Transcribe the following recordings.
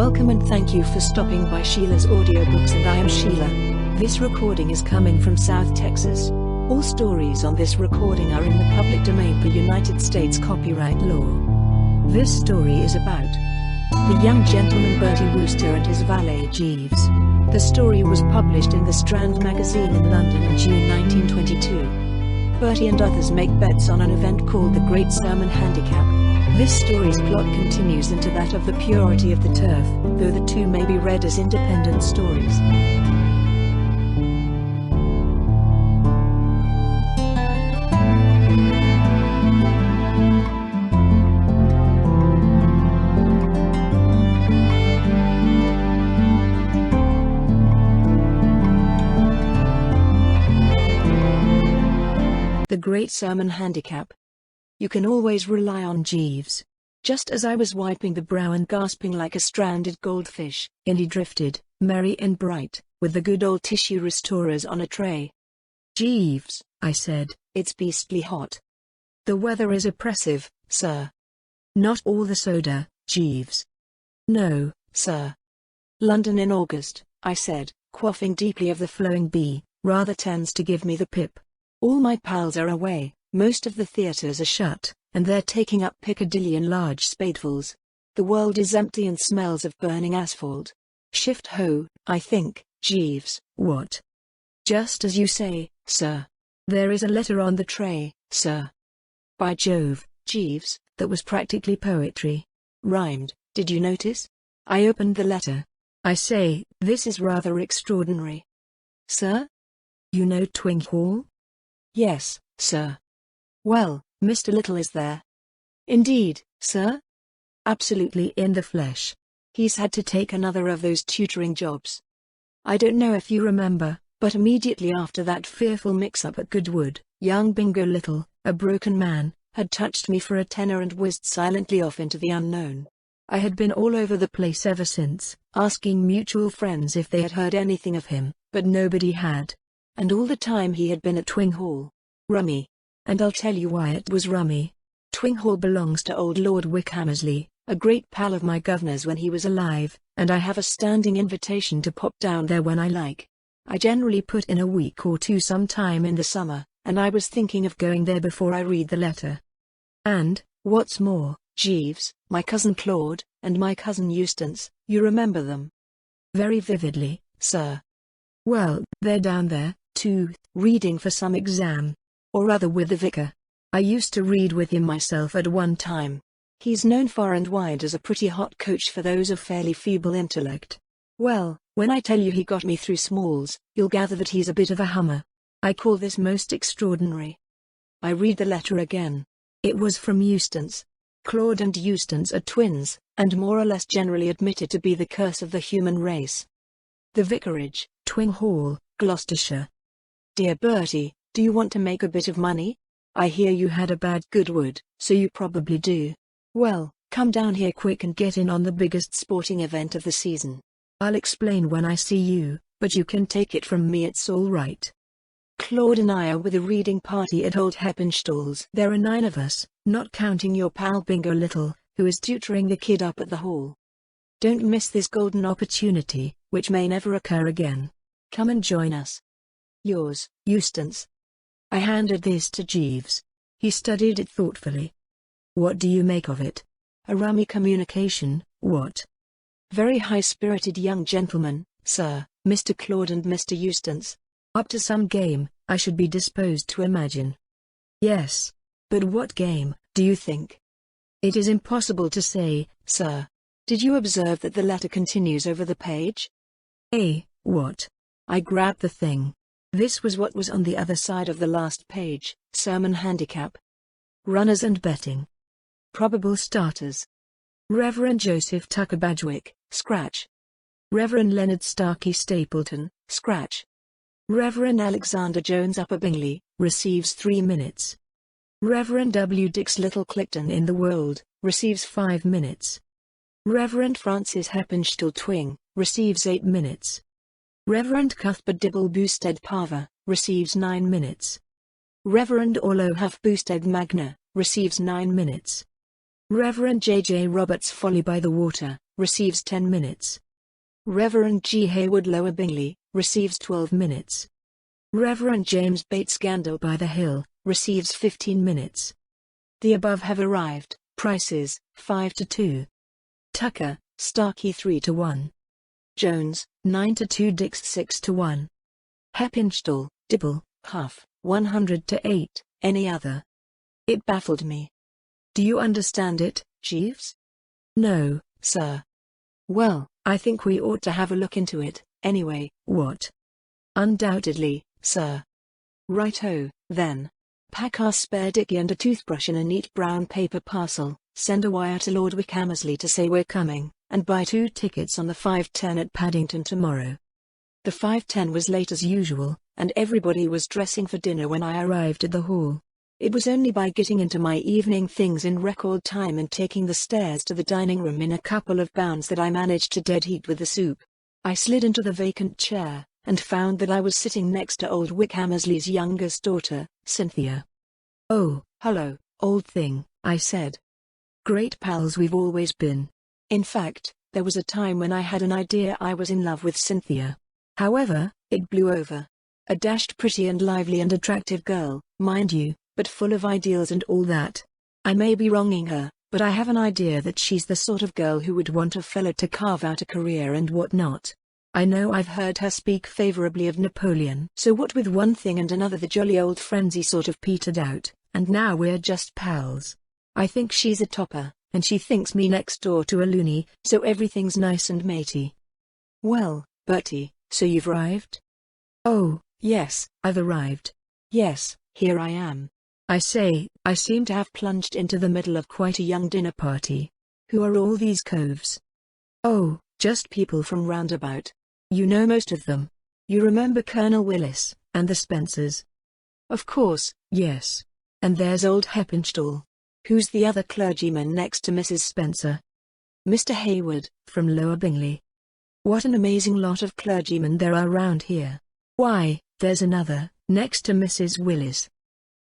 Welcome and thank you for stopping by Sheila's Audiobooks, and I am Sheila. This recording is coming from South Texas. All stories on this recording are in the public domain per United States copyright law. This story is about the young gentleman Bertie Wooster and his valet Jeeves. The story was published in the Strand magazine in London in June 1922. Bertie and others make bets on an event called the Great Sermon Handicap. This story's plot continues into that of the Purity of the Turf, though the two may be read as independent stories. The Great Sermon Handicap. You can always rely on Jeeves. Just as I was wiping the brow and gasping like a stranded goldfish, in he drifted, merry and bright, with the good old tissue restorers on a tray. "Jeeves," I said, "it's beastly hot." "The weather is oppressive, sir." "Not all the soda, Jeeves." "No, sir." "London in August," I said, quaffing deeply of the flowing bee, "rather tends to give me the pip. All my pals are away. Most of the theatres are shut, and they're taking up Piccadilly in large spadefuls. The world is empty and smells of burning asphalt. Shift ho, I think, Jeeves." "What?" "Just as you say, sir. There is a letter on the tray, sir." "By Jove, Jeeves, that was practically poetry. Rhymed, did you notice?" I opened the letter. "I say, this is rather extraordinary." "Sir?" "You know Twing Hall?" "Yes, sir." "Well, Mr. Little is there." "Indeed, sir?" "Absolutely in the flesh. He's had to take another of those tutoring jobs. I don't know if you remember, but immediately after that fearful mix-up at Goodwood, young Bingo Little, a broken man, had touched me for a tenner and whizzed silently off into the unknown. I had been all over the place ever since, asking mutual friends if they had heard anything of him, but nobody had. And all the time he had been at Twing Hall. Rummy. And I'll tell you why it was rummy. Twing Hall belongs to old Lord Wickhammersley, a great pal of my governor's when he was alive, and I have a standing invitation to pop down there when I like. I generally put in a week or two sometime in the summer, and I was thinking of going there before I read the letter. And, what's more, Jeeves, my cousin Claude, and my cousin Eustace, you remember them?" "Very vividly, sir." "Well, they're down there, too, reading for some exam. Or rather with the vicar. I used to read with him myself at one time. He's known far and wide as a pretty hot coach for those of fairly feeble intellect. Well, when I tell you he got me through Smalls, you'll gather that he's a bit of a hummer. I call this most extraordinary." I read the letter again. It was from Eustace. Claude and Eustace are twins, and more or less generally admitted to be the curse of the human race. "The Vicarage, Twing Hall, Gloucestershire. Dear Bertie, do you want to make a bit of money? I hear you had a bad Goodwood, so you probably do. Well, come down here quick and get in on the biggest sporting event of the season. I'll explain when I see you, but you can take it from me it's all right. Claude and I are with a reading party at Old Heppenstall's. There are 9 of us, not counting your pal Bingo Little, who is tutoring the kid up at the hall. Don't miss this golden opportunity, which may never occur again. Come and join us. Yours, Eustace." I handed this to Jeeves. He studied it thoughtfully. "What do you make of it?" "A rummy communication, what?" "Very high-spirited young gentlemen, sir, Mr. Claude and Mr. Eustace. Up to some game, I should be disposed to imagine." "Yes. But what game, do you think?" "It is impossible to say, sir. Did you observe that the letter continues over the page?" What?" I grabbed the thing. This was what was on the other side of the last page: Sermon Handicap. Runners and betting. Probable starters. Reverend Joseph Tucker Badgwick, scratch. Reverend Leonard Starkey Stapleton, scratch. Reverend Alexander Jones Upper Bingley, receives 3 minutes. Reverend W. Dix Little Clifton in the Wold, receives 5 minutes. Reverend Francis Heppenstall Twing, receives 8 minutes. Reverend Cuthbert Dibble Boosted Parva, receives 9 minutes. Reverend Orlo Huff Boosted Magna, receives 9 minutes. Reverend J.J. Roberts Folly by the Water, receives 10 minutes. Reverend G. Haywood Lower Bingley, receives 12 minutes. Reverend James Bates Scandal by the Hill, receives 15 minutes. The above have arrived, prices, 5-2. Tucker, Starkey 3-1. Jones, 9-2. Dix 6-1. Hepinstall, Dibble, Huff, 100-8, any other. It baffled me. Do you understand it, Jeeves? No, sir. Well, I think we ought to have a look into it, anyway. What? Undoubtedly, sir. Right-ho, then. Pack our spare dicky and a toothbrush in a neat brown paper parcel, send a wire to Lord Wickham to say we're coming, and buy 2 tickets on the 5:10 at Paddington tomorrow. The 5:10 was late as usual, and everybody was dressing for dinner when I arrived at the hall. It was only by getting into my evening things in record time and taking the stairs to the dining room in a couple of bounds that I managed to dead heat with the soup. I slid into the vacant chair, and found that I was sitting next to old Wickhammersley's youngest daughter, Cynthia. "Oh, hello, old thing," I said. "Great pals we've always been. In fact, there was a time when I had an idea I was in love with Cynthia. However, it blew over. A dashed pretty and lively and attractive girl, mind you, but full of ideals and all that. I may be wronging her, but I have an idea that she's the sort of girl who would want a fella to carve out a career and whatnot. I know I've heard her speak favorably of Napoleon. So what with one thing and another the jolly old frenzy sort of petered out, and now we're just pals. I think she's a topper, and she thinks me next door to a loony, so everything's nice and matey." "Well, Bertie, so you've arrived?" "Oh, yes, I've arrived. Yes, here I am. I say, I seem to have plunged into the middle of quite a young dinner party. Who are all these coves?" "Oh, just people from roundabout. You know most of them. You remember Colonel Willis, and the Spencers?" "Of course, yes. And there's old Hepinstall. Who's the other clergyman next to Mrs. Spencer?" "Mr. Haywood, from Lower Bingley." "What an amazing lot of clergymen there are round here. Why, there's another, next to Mrs. Willis.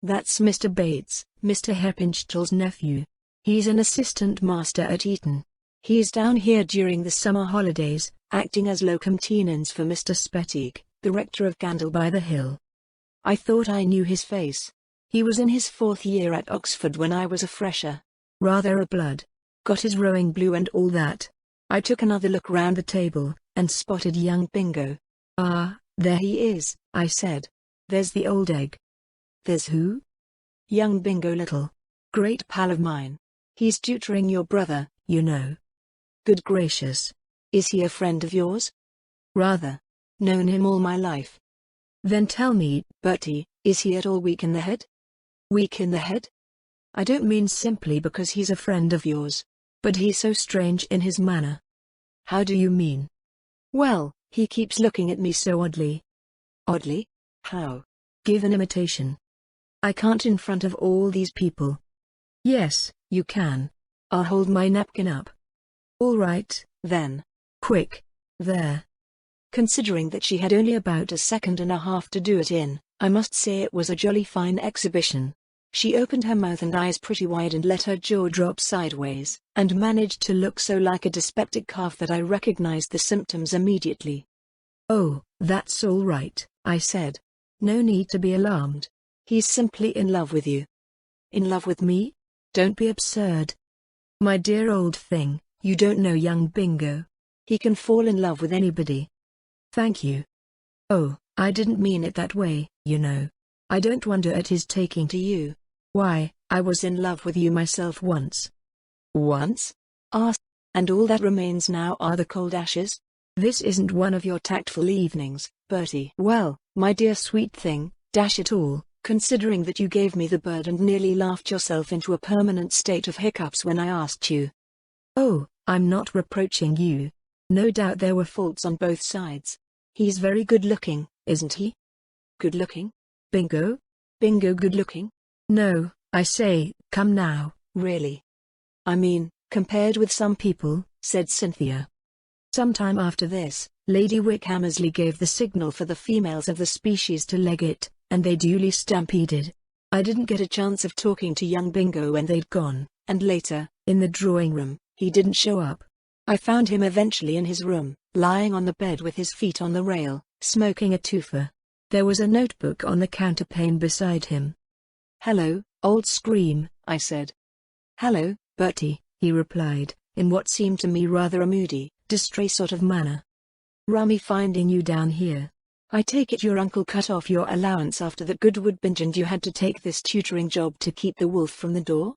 That's Mr. Bates, Mr. Hepinstall's nephew. He's an assistant master at Eton. He's down here during the summer holidays, acting as locum tenens for Mr. Spettig, the rector of Gandle by the Hill. I thought I knew his face. He was in his 4th year at Oxford when I was a fresher. Rather a blood. Got his rowing blue and all that." I took another look round the table, and spotted young Bingo. "Ah, there he is," I said. "There's the old egg." "There's who?" "Young Bingo Little. Great pal of mine. He's tutoring your brother, you know." "Good gracious. Is he a friend of yours?" "Rather. Known him all my life." "Then tell me, Bertie, is he at all weak in the head?" "Weak in the head? I don't mean simply because he's a friend of yours. But he's so strange in his manner." "How do you mean?" "Well, he keeps looking at me so oddly." "Oddly? How?" "Give an imitation." "I can't in front of all these people." "Yes, you can. I'll hold my napkin up." "All right, then. Quick. There." Considering that she had only about a second and a half to do it in, I must say it was a jolly fine exhibition. She opened her mouth and eyes pretty wide and let her jaw drop sideways, and managed to look so like a dyspeptic calf that I recognized the symptoms immediately. "Oh, that's all right," I said. "No need to be alarmed. He's simply in love with you." "In love with me? Don't be absurd." "My dear old thing, you don't know young Bingo. He can fall in love with anybody." "Thank you." "Oh, I didn't mean it that way, you know. I don't wonder at his taking to you. Why, I was in love with you myself once." "Once? Ah, and all that remains now are the cold ashes? This isn't one of your tactful evenings, Bertie." "Well, my dear sweet thing, dash it all, considering that you gave me the bird and nearly laughed yourself into a permanent state of hiccups when I asked you." "Oh, I'm not reproaching you. No doubt there were faults on both sides. He's very good looking, isn't he?" "Good looking? Bingo? Bingo good looking?" "No, I say, come now, really." "I mean, compared with some people," said Cynthia. Some time after this, Lady Wickhammersley gave the signal for the females of the species to leg it, and they duly stampeded. I didn't get a chance of talking to young Bingo when they'd gone, and later, in the drawing room, he didn't show up. I found him eventually in his room, lying on the bed with his feet on the rail, smoking a toofer. There was a notebook on the counterpane beside him. "Hello, old scream," I said. "Hello, Bertie," he replied, in what seemed to me rather a moody, distrait sort of manner. "Rummy finding you down here. I take it your uncle cut off your allowance after the Goodwood binge and you had to take this tutoring job to keep the wolf from the door?"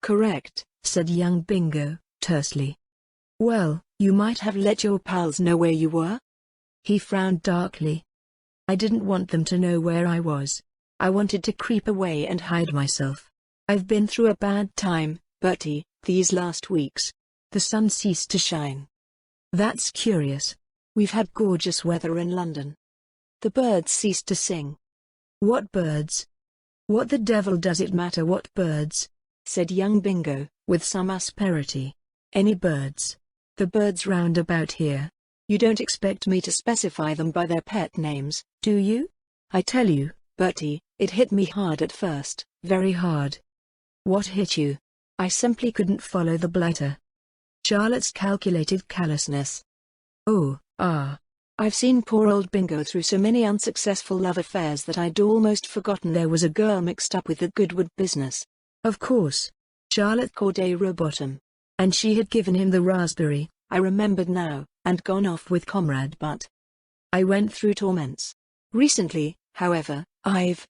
"Correct," said young Bingo, tersely. "Well, you might have let your pals know where you were." He frowned darkly. "I didn't want them to know where I was. I wanted to creep away and hide myself. I've been through a bad time, Bertie, these last weeks." The sun ceased to shine. "That's curious. We've had gorgeous weather in London." The birds ceased to sing. "What birds?" "What the devil does it matter what birds?" said young Bingo, with some asperity. "Any birds. The birds round about here. You don't expect me to specify them by their pet names, do you? I tell you, Bertie, it hit me hard at first, very hard." "What hit you?" "I simply couldn't follow the blighter." Charlotte's calculated callousness. "Oh, I've seen poor old Bingo through so many unsuccessful love affairs that I'd almost forgotten there was a girl mixed up with the Goodwood business." Of course. Charlotte Corday Rowbottom. And she had given him the raspberry, I remembered now, and gone off with Comrade Butt. I went through torments. Recently, however, I've,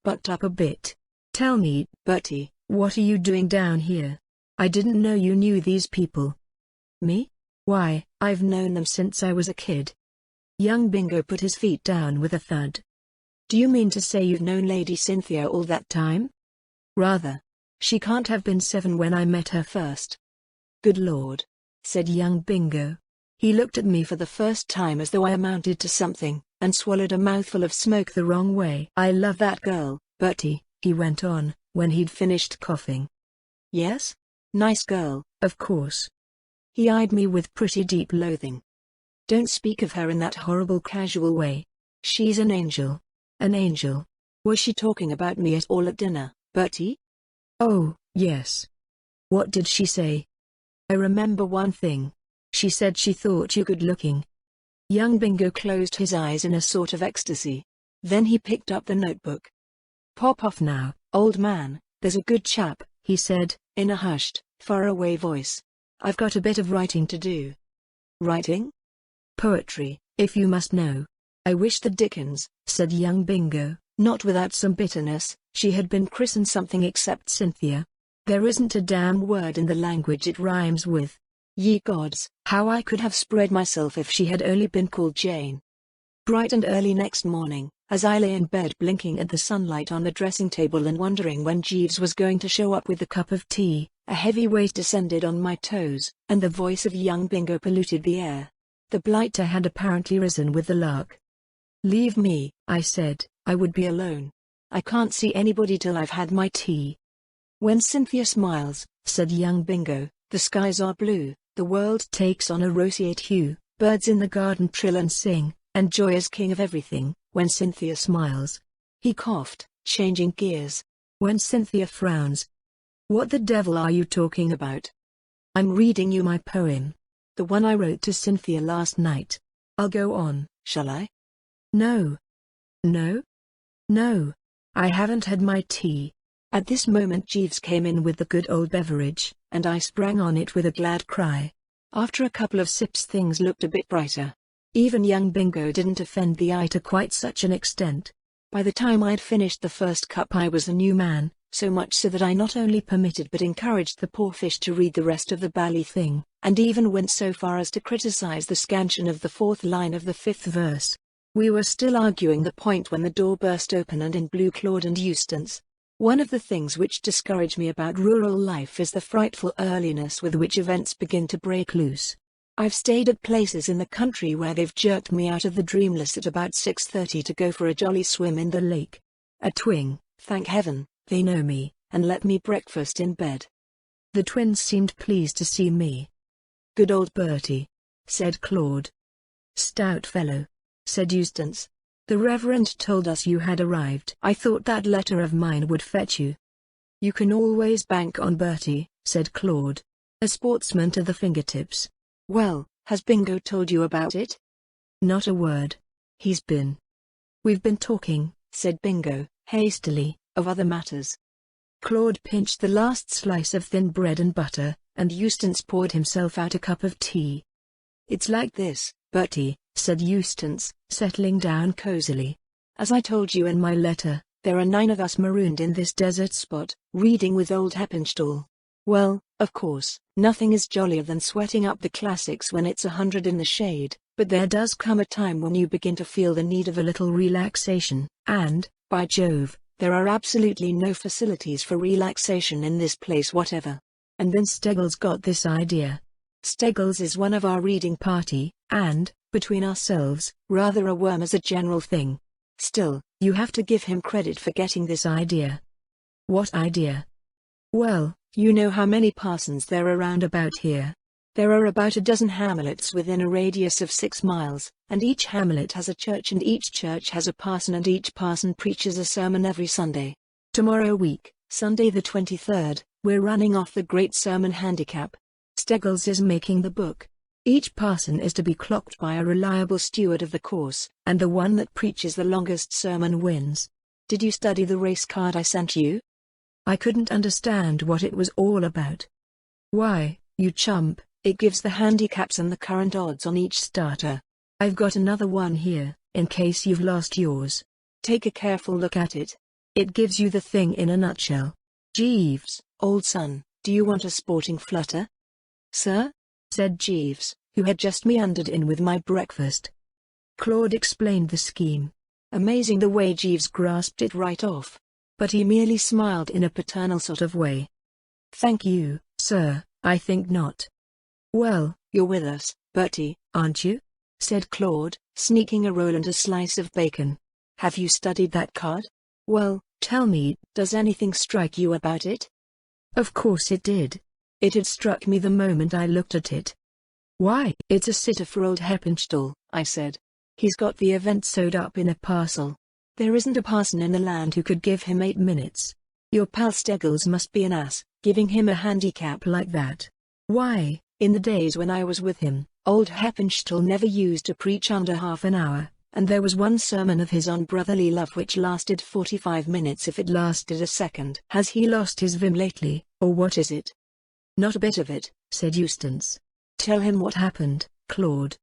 bucked up a bit. Tell me, Bertie, what are you doing down here? I didn't know you knew these people." "Me? Why, I've known them since I was a kid." Young Bingo put his feet down with a thud. "Do you mean to say you've known Lady Cynthia all that time?" "Rather. She can't have been 7 when I met her first." "Good Lord," said young Bingo. He looked at me for the first time as though I amounted to something, and swallowed a mouthful of smoke the wrong way. "I love that girl, Bertie," he went on, when he'd finished coughing. "Yes? Nice girl, of course." He eyed me with pretty deep loathing. "Don't speak of her in that horrible casual way. She's an angel." "An angel? Was she talking about me at all at dinner, Bertie?" "Oh, yes." "What did she say?" "I remember one thing. She said she thought you good-looking." Young Bingo closed his eyes in a sort of ecstasy. Then he picked up the notebook. "Pop off now, old man, there's a good chap," he said, in a hushed, far-away voice. "I've got a bit of writing to do." "Writing?" "Poetry, if you must know." "I wish the dickens," said young Bingo, not without some bitterness, "she had been christened something except Cynthia. There isn't a damn word in the language it rhymes with. Ye gods, how I could have spread myself if she had only been called Jane." Bright and early next morning, as I lay in bed blinking at the sunlight on the dressing table and wondering when Jeeves was going to show up with the cup of tea, a heavy weight descended on my toes, and the voice of young Bingo polluted the air. The blighter had apparently risen with the lark. "Leave me," I said, "I would be alone. I can't see anybody till I've had my tea." "When Cynthia smiles," said young Bingo, "the skies are blue, the world takes on a roseate hue, birds in the garden trill and sing, and joy is king of everything, when Cynthia smiles." He coughed, changing gears. "When Cynthia frowns." "What the devil are you talking about?" "I'm reading you my poem. The one I wrote to Cynthia last night. I'll go on, shall I?" "No. No? No. I haven't had my tea." At this moment Jeeves came in with the good old beverage, and I sprang on it with a glad cry. After a couple of sips things looked a bit brighter. Even young Bingo didn't offend the eye to quite such an extent. By the time I'd finished the first cup I was a new man, so much so that I not only permitted but encouraged the poor fish to read the rest of the bally thing, and even went so far as to criticize the scansion of the 4th line of the 5th verse. We were still arguing the point when the door burst open and in blew Claude and Eustace. One of the things which discourage me about rural life is the frightful earliness with which events begin to break loose. I've stayed at places in the country where they've jerked me out of the dreamless at about 6:30 to go for a jolly swim in the lake. A twing, thank heaven, they know me, and let me breakfast in bed. The twins seemed pleased to see me. "Good old Bertie," said Claude. "Stout fellow," said Eustace. "The Reverend told us you had arrived. I thought that letter of mine would fetch you." You can always bank on Bertie, said Claude. A sportsman to the fingertips. Well, has Bingo told you about it? Not a word. We've been talking, said Bingo, hastily, of other matters. Claude pinched the last slice of thin bread and butter, and Eustace poured himself out a cup of tea. It's like this, Bertie, said Eustace, settling down cosily. As I told you in my letter, there are 9 of us marooned in this desert spot, reading with old Heppenstall. Well, of course, nothing is jollier than sweating up the classics when it's 100 in the shade, but there does come a time when you begin to feel the need of a little relaxation, and, by Jove, there are absolutely no facilities for relaxation in this place whatever. And then Steggles got this idea. Steggles is one of our reading party, and, between ourselves, rather a worm as a general thing. Still, you have to give him credit for getting this idea. What idea? Well, you know how many parsons there are round about here. There are about a dozen hamlets within a radius of 6 miles, and each hamlet has a church and each church has a parson and each parson preaches a sermon every Sunday. Tomorrow week, Sunday the 23rd, we're running off the Great Sermon Handicap. Steggles is making the book. Each parson is to be clocked by a reliable steward of the course, and the one that preaches the longest sermon wins. Did you study the race card I sent you? I couldn't understand what it was all about. Why, you chump, it gives the handicaps and the current odds on each starter. I've got another one here, in case you've lost yours. Take a careful look at it. It gives you the thing in a nutshell. Jeeves, old son, do you want a sporting flutter? Sir? Said Jeeves, who had just meandered in with my breakfast. Claude explained the scheme. Amazing the way Jeeves grasped it right off. But he merely smiled in a paternal sort of way. Thank you, sir, I think not. Well, you're with us, Bertie, aren't you? Said Claude, sneaking a roll and a slice of bacon. Have you studied that card? Well, tell me, does anything strike you about it? Of course it did. It had struck me the moment I looked at it. Why? It's a sitter for old Heppenstall, I said. He's got the event sewed up in a parcel. There isn't a parson in the land who could give him 8 minutes. Your pal Steggles must be an ass, giving him a handicap like that. Why, in the days when I was with him, old Heppenstall never used to preach under half an hour, and there was one sermon of his on brotherly love which lasted 45 minutes if it lasted a second. Has he lost his vim lately, or what is it? Not a bit of it, said Eustace. Tell him what happened, Claude.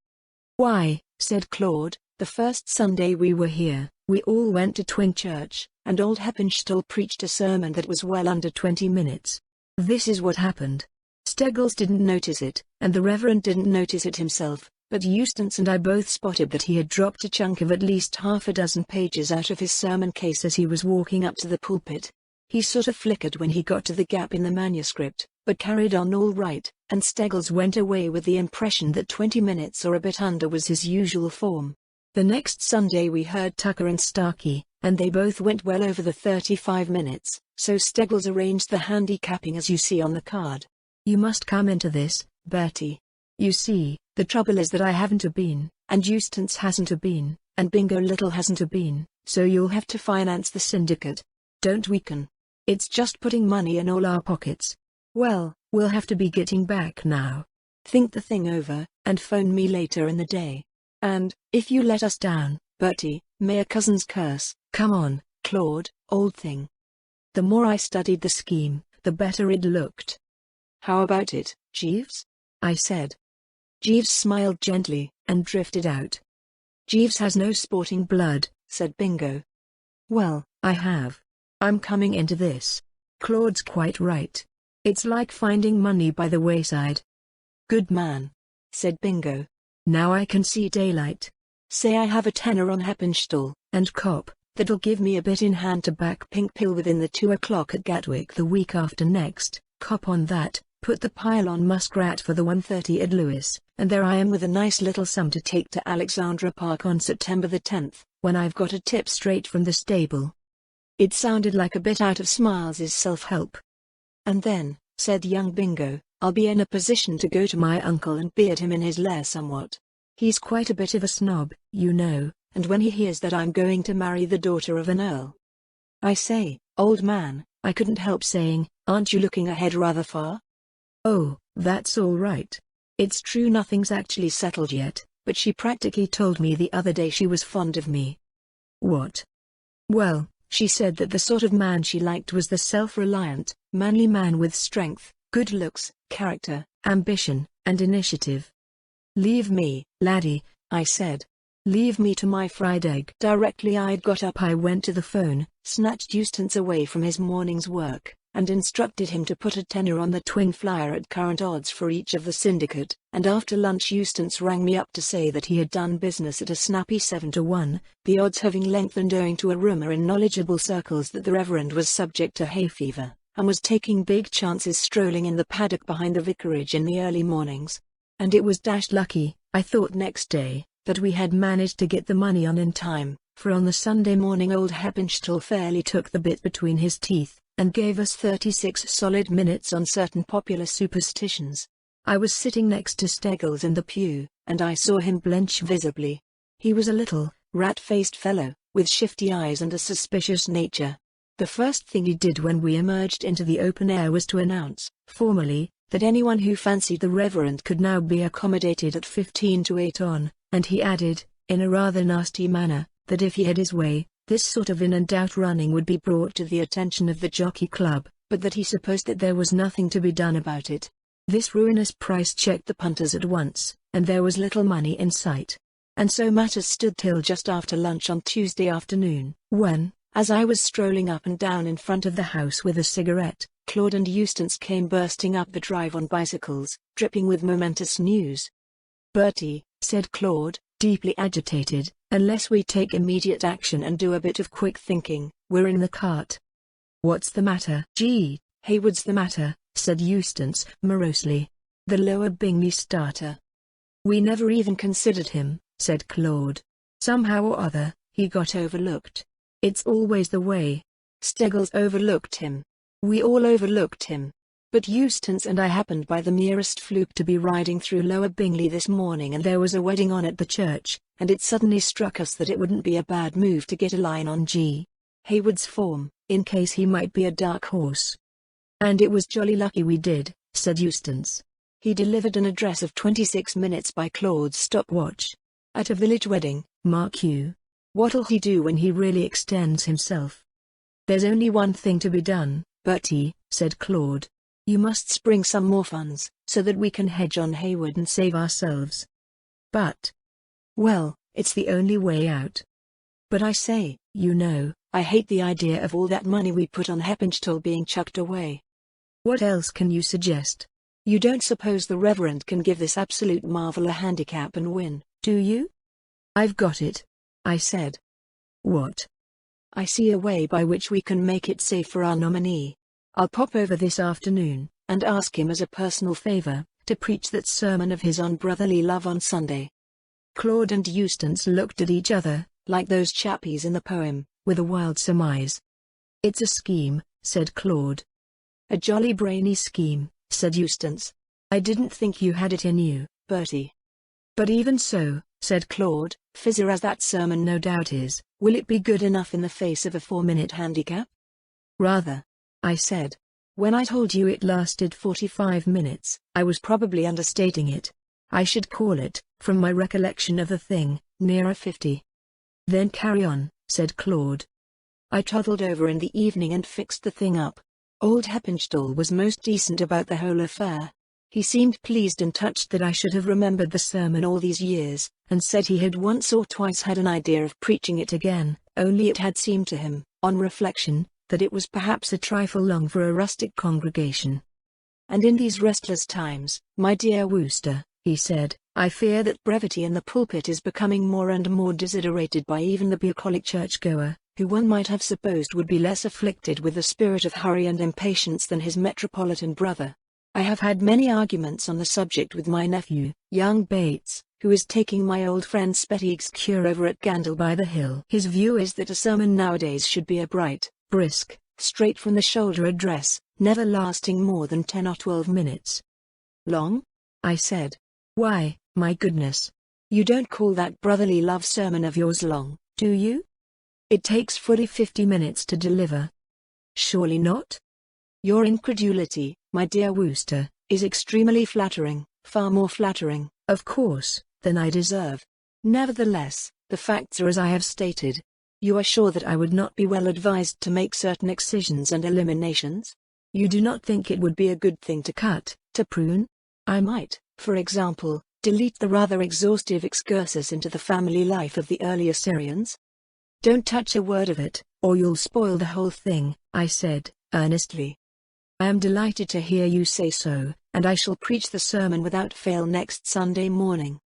Why, said Claude, the first Sunday we were here, we all went to Twin Church, and old Heppenstall preached a sermon that was well under 20 minutes. This is what happened. Steggles didn't notice it, and the Reverend didn't notice it himself, but Eustace and I both spotted that he had dropped a chunk of at least half a dozen pages out of his sermon case as he was walking up to the pulpit. He sort of flickered when he got to the gap in the manuscript, but carried on all right, and Steggles went away with the impression that 20 minutes or a bit under was his usual form. The next Sunday we heard Tucker and Starkey, and they both went well over the 35 minutes, so Steggles arranged the handicapping as you see on the card. You must come into this, Bertie. You see, the trouble is that I haven't a bean, and Eustace hasn't a bean, and Bingo Little hasn't a bean, so you'll have to finance the syndicate. Don't weaken. It's just putting money in all our pockets. Well, we'll have to be getting back now. Think the thing over, and phone me later in the day. And, if you let us down, Bertie, may a cousin's curse. Come on, Claude, old thing. The more I studied the scheme, the better it looked. How about it, Jeeves? I said. Jeeves smiled gently, and drifted out. Jeeves has no sporting blood, said Bingo. Well, I have. I'm coming into this. Claude's quite right. It's like finding money by the wayside. Good man, said Bingo. Now I can see daylight. Say I have a tenner on Heppenstall, and cop, that'll give me a bit in hand to back Pink Pill within the 2 o'clock at Gatwick the week after next, cop on that, put the pile on Muskrat for the 1:30 at Lewis, and there I am with a nice little sum to take to Alexandra Park on September the 10th, when I've got a tip straight from the stable. It sounded like a bit out of Smiles's self-help. And then, said young Bingo, I'll be in a position to go to my uncle and beard him in his lair somewhat. He's quite a bit of a snob, you know, and when he hears that I'm going to marry the daughter of an earl. I say, old man, I couldn't help saying, "Aren't you looking ahead rather far?" "Oh, that's all right. It's true nothing's actually settled yet, but she practically told me the other day she was fond of me." "What?" "Well, she said that the sort of man she liked was the self-reliant, manly man with strength, good looks, character, ambition, and initiative." "Leave me, laddie," I said. "Leave me to my fried egg." Directly I'd got up I went to the phone, snatched Eustace away from his morning's work, and instructed him to put a tenner on the twin flyer at current odds for each of the syndicate, and after lunch Eustace rang me up to say that he had done business at a snappy 7-1, the odds having lengthened owing to a rumor in knowledgeable circles that the Reverend was subject to hay fever, and was taking big chances strolling in the paddock behind the vicarage in the early mornings. And it was dashed lucky, I thought next day, that we had managed to get the money on in time, for on the Sunday morning old Heppenstall fairly took the bit between his teeth, and gave us 36 solid minutes on certain popular superstitions. I was sitting next to Steggles in the pew, and I saw him blench visibly. He was a little, rat-faced fellow, with shifty eyes and a suspicious nature. The first thing he did when we emerged into the open air was to announce, formally, that anyone who fancied the Reverend could now be accommodated at 15 to 8 on, and he added, in a rather nasty manner, that if he had his way, this sort of in-and-out running would be brought to the attention of the Jockey Club, but that he supposed that there was nothing to be done about it. This ruinous price checked the punters at once, and there was little money in sight. And so matters stood till just after lunch on Tuesday afternoon, when, as I was strolling up and down in front of the house with a cigarette, Claude and Eustace came bursting up the drive on bicycles, dripping with momentous news. "Bertie," said Claude, deeply agitated, "unless we take immediate action and do a bit of quick thinking, we're in the cart." "What's the matter?" "Gee, Haywood's the matter," said Eustace morosely. "The Lower Bingley starter." "We never even considered him," said Claude. "Somehow or other, he got overlooked. It's always the way. Steggles overlooked him. We all overlooked him. But Eustace and I happened by the merest fluke to be riding through Lower Bingley this morning and there was a wedding on at the church, and it suddenly struck us that it wouldn't be a bad move to get a line on G. Haywood's form, in case he might be a dark horse." "And it was jolly lucky we did," said Eustace. He delivered an address of 26 minutes by Claude's stopwatch. "At a village wedding, mark you. What'll he do when he really extends himself?" "There's only one thing to be done, Bertie," said Claude. "You must spring some more funds, so that we can hedge on Haywood and save ourselves." "But—" "Well, it's the only way out." "But I say, you know, I hate the idea of all that money we put on Heppenstall being chucked away." "What else can you suggest? You don't suppose the Reverend can give this absolute marvel a handicap and win, do you?" "I've got it," I said. "What?" "I see a way by which we can make it safe for our nominee. I'll pop over this afternoon, and ask him as a personal favor, to preach that sermon of his on brotherly love on Sunday." Claude and Eustace looked at each other, like those chappies in the poem, with a wild surmise. "It's a scheme," said Claude. "A jolly brainy scheme," said Eustace. "I didn't think you had it in you, Bertie." "But even so," said Claude, "fizzer as that sermon no doubt is, will it be good enough in the face of a 4-minute handicap?" "Rather," I said. "When I told you it lasted 45 minutes, I was probably understating it. I should call it, from my recollection of the thing, nearer 50. "Then carry on," said Claude. "I toddled over in the evening and fixed the thing up. Old Heppenstall was most decent about the whole affair. He seemed pleased and touched that I should have remembered the sermon all these years, and said he had once or twice had an idea of preaching it again, only it had seemed to him, on reflection, that it was perhaps a trifle long for a rustic congregation. And in these restless times, my dear Wooster, he said, I fear that brevity in the pulpit is becoming more and more desiderated by even the bucolic churchgoer, who one might have supposed would be less afflicted with the spirit of hurry and impatience than his metropolitan brother. I have had many arguments on the subject with my nephew, young Bates, who is taking my old friend Spettieg's cure over at Gandle by the Hill. His view is that a sermon nowadays should be a bright, brisk, straight from the shoulder address, never lasting more than 10 or 12 minutes. Long? I said. Why, my goodness. You don't call that brotherly love sermon of yours long, do you? It takes fully 50 minutes to deliver. Surely not? Your incredulity, my dear Wooster, is extremely flattering, far more flattering, of course, than I deserve. Nevertheless, the facts are as I have stated. You are sure that I would not be well advised to make certain excisions and eliminations? You do not think it would be a good thing to cut, to prune? I might, for example, delete the rather exhaustive excursus into the family life of the early Assyrians? Don't touch a word of it, or you'll spoil the whole thing, I said, earnestly. I am delighted to hear you say so, and I shall preach the sermon without fail next Sunday morning.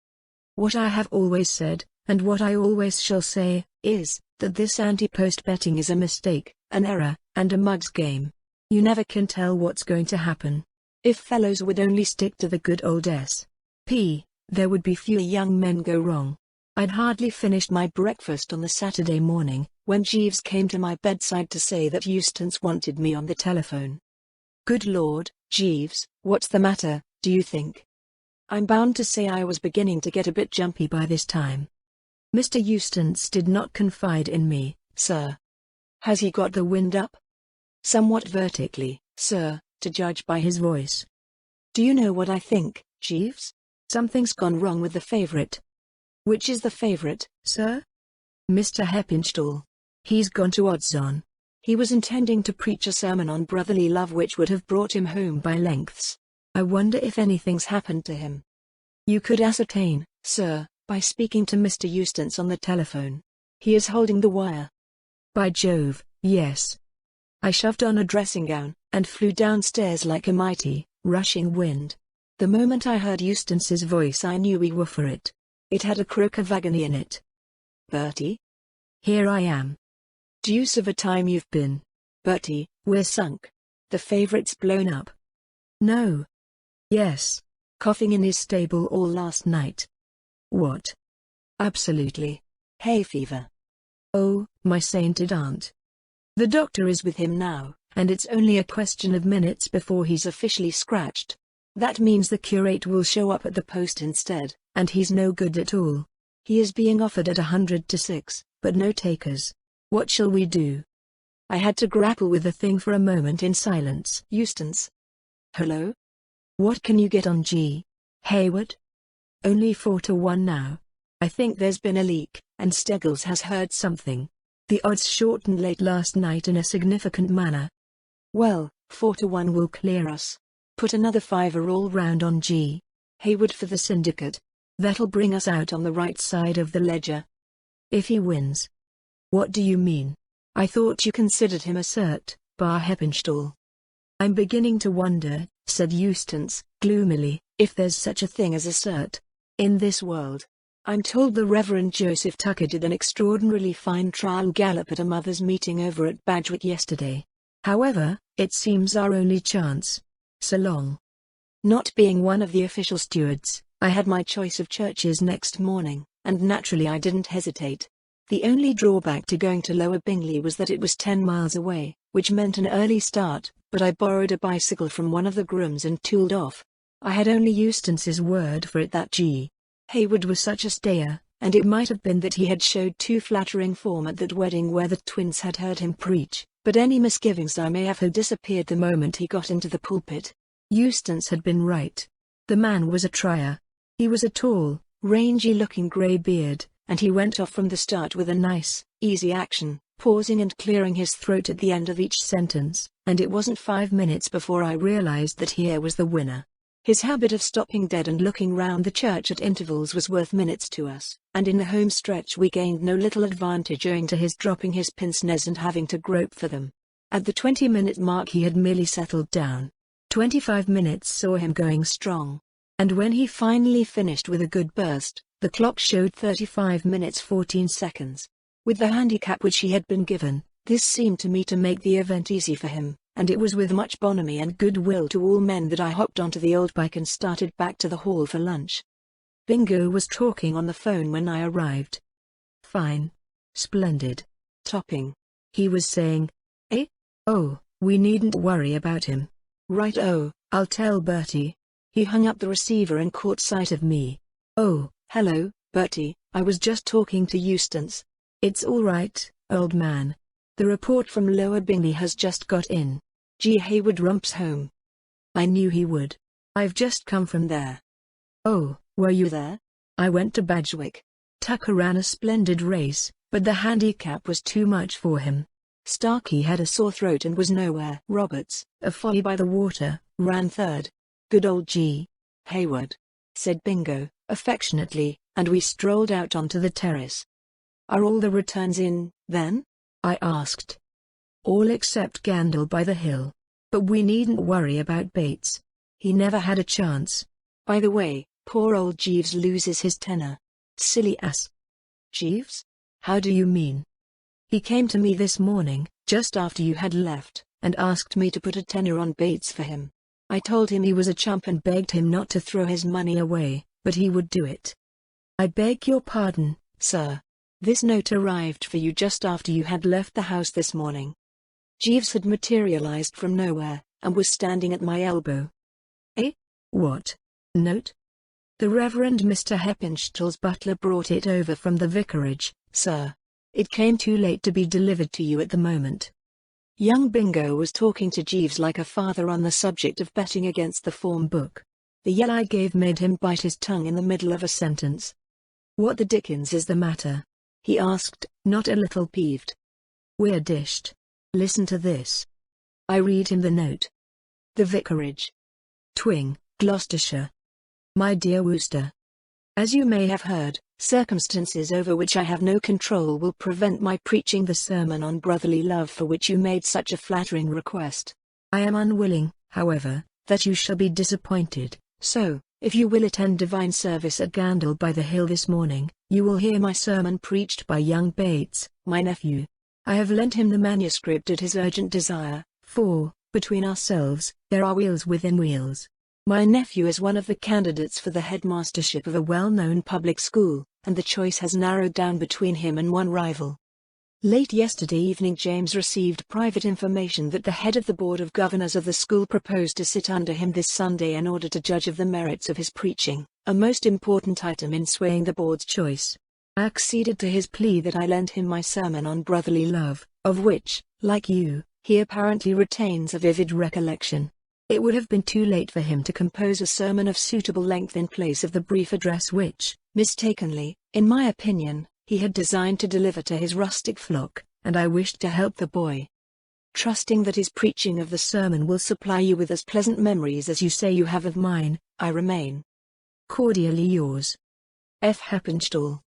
What I have always said, and what I always shall say, is, that this anti-post betting is a mistake, an error, and a mug's game. You never can tell what's going to happen. If fellows would only stick to the good old S.P., there would be fewer young men go wrong. I'd hardly finished my breakfast on the Saturday morning, when Jeeves came to my bedside to say that Eustace wanted me on the telephone. Good Lord, Jeeves, what's the matter, do you think? I'm bound to say I was beginning to get a bit jumpy by this time. Mr. Eustace did not confide in me, sir. Has he got the wind up? Somewhat vertically, sir, to judge by his voice. Do you know what I think, Jeeves? Something's gone wrong with the favourite. Which is the favourite, sir? Mr. Heppenstall. He's gone to odds on. He was intending to preach a sermon on brotherly love which would have brought him home by lengths. I wonder if anything's happened to him. You could ascertain, sir, by speaking to Mr. Eustace on the telephone. He is holding the wire. By Jove, yes. I shoved on a dressing gown, and flew downstairs like a mighty, rushing wind. The moment I heard Eustace's voice I knew we were for it. It had a croak of agony in it. Bertie? Here I am. Deuce of a time you've been. Bertie, we're sunk. The favourite's blown up. No. Yes. Coughing in his stable all last night. What? Absolutely. Hay fever. Oh, my sainted aunt. The doctor is with him now, and it's only a question of minutes before he's officially scratched. That means the curate will show up at the post instead, and he's no good at all. He is being offered at 100 to 6, but no takers. What shall we do? I had to grapple with the thing for a moment in silence. Eustace. Hello? What can you get on G. Hayward? Only 4 to 1 now. I think there's been a leak, and Steggles has heard something. The odds shortened late last night in a significant manner. Well, 4 to 1 will clear us. Put another fiver all round on G. Hayward for the syndicate. That'll bring us out on the right side of the ledger. If he wins. What do you mean? I thought you considered him a cert, bar Heppenstall. I'm beginning to wonder, said Eustace, gloomily, if there's such a thing as a cert. In this world. I'm told the Reverend Joseph Tucker did an extraordinarily fine trial gallop at a mothers' meeting over at Badgwick yesterday. However, it seems our only chance. So long. Not being one of the official stewards, I had my choice of churches next morning, and naturally I didn't hesitate. The only drawback to going to Lower Bingley was that it was 10 miles away, which meant an early start, but I borrowed a bicycle from one of the grooms and tooled off. I had only Eustace's word for it that G. Hayward was such a stayer, and it might have been that he had showed too flattering form at that wedding where the twins had heard him preach, but any misgivings I may have had disappeared the moment he got into the pulpit. Eustace had been right. The man was a trier. He was a tall, rangy-looking grey beard, and he went off from the start with a nice, easy action, pausing and clearing his throat at the end of each sentence, and it wasn't 5 minutes before I realized that here was the winner. His habit of stopping dead and looking round the church at intervals was worth minutes to us, and in the home stretch we gained no little advantage owing to his dropping his pince-nez and having to grope for them. At the 20-minute mark he had merely settled down. 25 minutes saw him going strong. And when he finally finished with a good burst, the clock showed 35 minutes 14 seconds. With the handicap which he had been given, this seemed to me to make the event easy for him, and it was with much bonhomie and goodwill to all men that I hopped onto the old bike and started back to the hall for lunch. Bingo was talking on the phone when I arrived. Fine. Splendid. Topping. He was saying. Eh? Oh, we needn't worry about him. Right, oh, I'll tell Bertie. He hung up the receiver and caught sight of me. Oh, hello, Bertie, I was just talking to Eustace. It's all right, old man. The report from Lower Bingley has just got in. G. Hayward Rump's home. I knew he would. I've just come from there. Oh, were you there? I went to Badgwick. Tucker ran a splendid race, but the handicap was too much for him. Starkey had a sore throat and was nowhere. Roberts, a Folly by the Water, ran third. Good old G. Hayward, said Bingo, affectionately, and we strolled out onto the terrace. Are all the returns in, then? I asked. All except Gandle by the Hill. But we needn't worry about Bates. He never had a chance. By the way, poor old Jeeves loses his tenner. Silly ass. Jeeves? How do you mean? He came to me this morning, just after you had left, and asked me to put a tenner on Bates for him. I told him he was a chump and begged him not to throw his money away, but he would do it. I beg your pardon, sir. This note arrived for you just after you had left the house this morning. Jeeves had materialized from nowhere, and was standing at my elbow. Eh? What? Note? The Reverend Mr. Heppenstall's butler brought it over from the vicarage, sir. It came too late to be delivered to you at the moment. Young Bingo was talking to Jeeves like a father on the subject of betting against the form book. The yell I gave made him bite his tongue in the middle of a sentence. What the dickens is the matter? He asked, not a little peeved. We're dished. Listen to this. I read him the note. The Vicarage. Twing, Gloucestershire. My dear Wooster. As you may have heard, circumstances over which I have no control will prevent my preaching the sermon on brotherly love for which you made such a flattering request. I am unwilling, however, that you shall be disappointed, so, if you will attend divine service at Gandle by the Hill this morning, you will hear my sermon preached by young Bates, my nephew. I have lent him the manuscript at his urgent desire, for, between ourselves, there are wheels within wheels. My nephew is one of the candidates for the headmastership of a well-known public school, and the choice has narrowed down between him and one rival. Late yesterday evening James received private information that the head of the Board of Governors of the school proposed to sit under him this Sunday in order to judge of the merits of his preaching, a most important item in swaying the board's choice. I acceded to his plea that I lend him my sermon on brotherly love, of which, like you, he apparently retains a vivid recollection. It would have been too late for him to compose a sermon of suitable length in place of the brief address which, mistakenly, in my opinion, he had designed to deliver to his rustic flock, and I wished to help the boy. Trusting that his preaching of the sermon will supply you with as pleasant memories as you say you have of mine, I remain cordially yours, F. Heppenstall.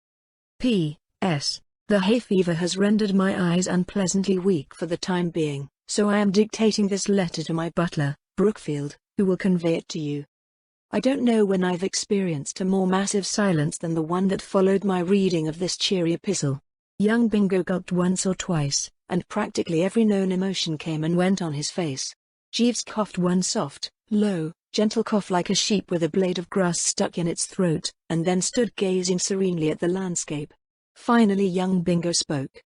P.S. The hay fever has rendered my eyes unpleasantly weak for the time being, so I am dictating this letter to my butler, Brookfield, who will convey it to you. I don't know when I've experienced a more massive silence than the one that followed my reading of this cheery epistle. Young Bingo gulped once or twice, and practically every known emotion came and went on his face. Jeeves coughed one soft, low, gentle cough like a sheep with a blade of grass stuck in its throat, and then stood gazing serenely at the landscape. Finally young Bingo spoke.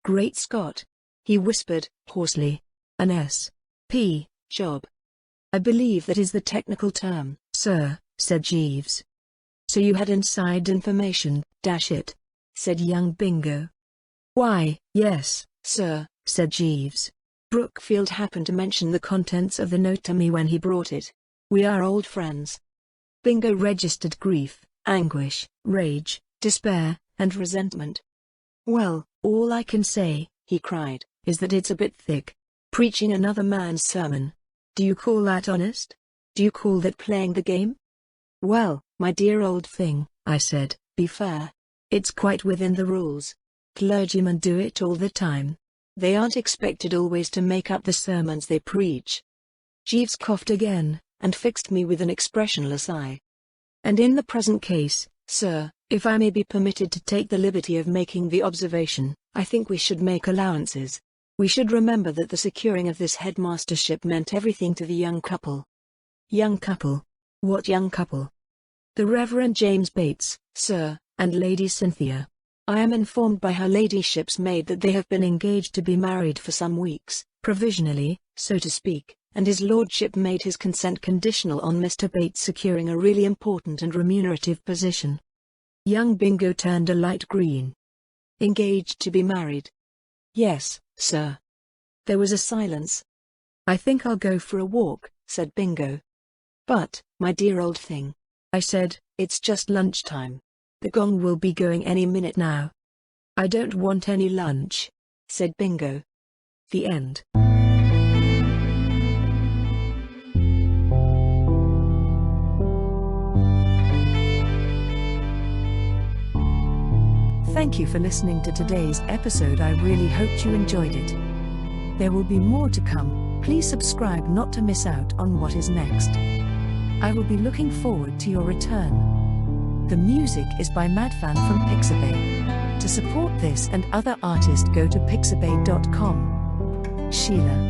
Great Scott! He whispered, hoarsely. An S.P. job. I believe that is the technical term, sir, said Jeeves. So you had inside information, dash it, said young Bingo. Why, yes, sir, said Jeeves. Brookfield happened to mention the contents of the note to me when he brought it. We are old friends. Bingo registered grief, anguish, rage, despair, and resentment. Well, all I can say, he cried, is that it's a bit thick. Preaching another man's sermon. Do you call that honest? Do you call that playing the game? Well, my dear old thing, I said, be fair. It's quite within the rules. Clergymen do it all the time. They aren't expected always to make up the sermons they preach. Jeeves coughed again, and fixed me with an expressionless eye. And in the present case, sir, if I may be permitted to take the liberty of making the observation, I think we should make allowances. We should remember that the securing of this headmastership meant everything to the young couple. Young couple? What young couple? The Reverend James Bates, sir, and Lady Cynthia. I am informed by her ladyship's maid that they have been engaged to be married for some weeks, provisionally, so to speak, and his lordship made his consent conditional on Mr. Bates securing a really important and remunerative position. Young Bingo turned a light green. Engaged to be married? Yes, sir. There was a silence. I think I'll go for a walk, said Bingo. But, my dear old thing, I said, it's just lunchtime. The gong will be going any minute now. I don't want any lunch, said Bingo. The end. Thank you for listening to today's episode. I really hoped you enjoyed it. There will be more to come. Please subscribe not to miss out on what is next. I will be looking forward to your return. The music is by Madfan from Pixabay. To support this and other artists, go to pixabay.com. Sheila.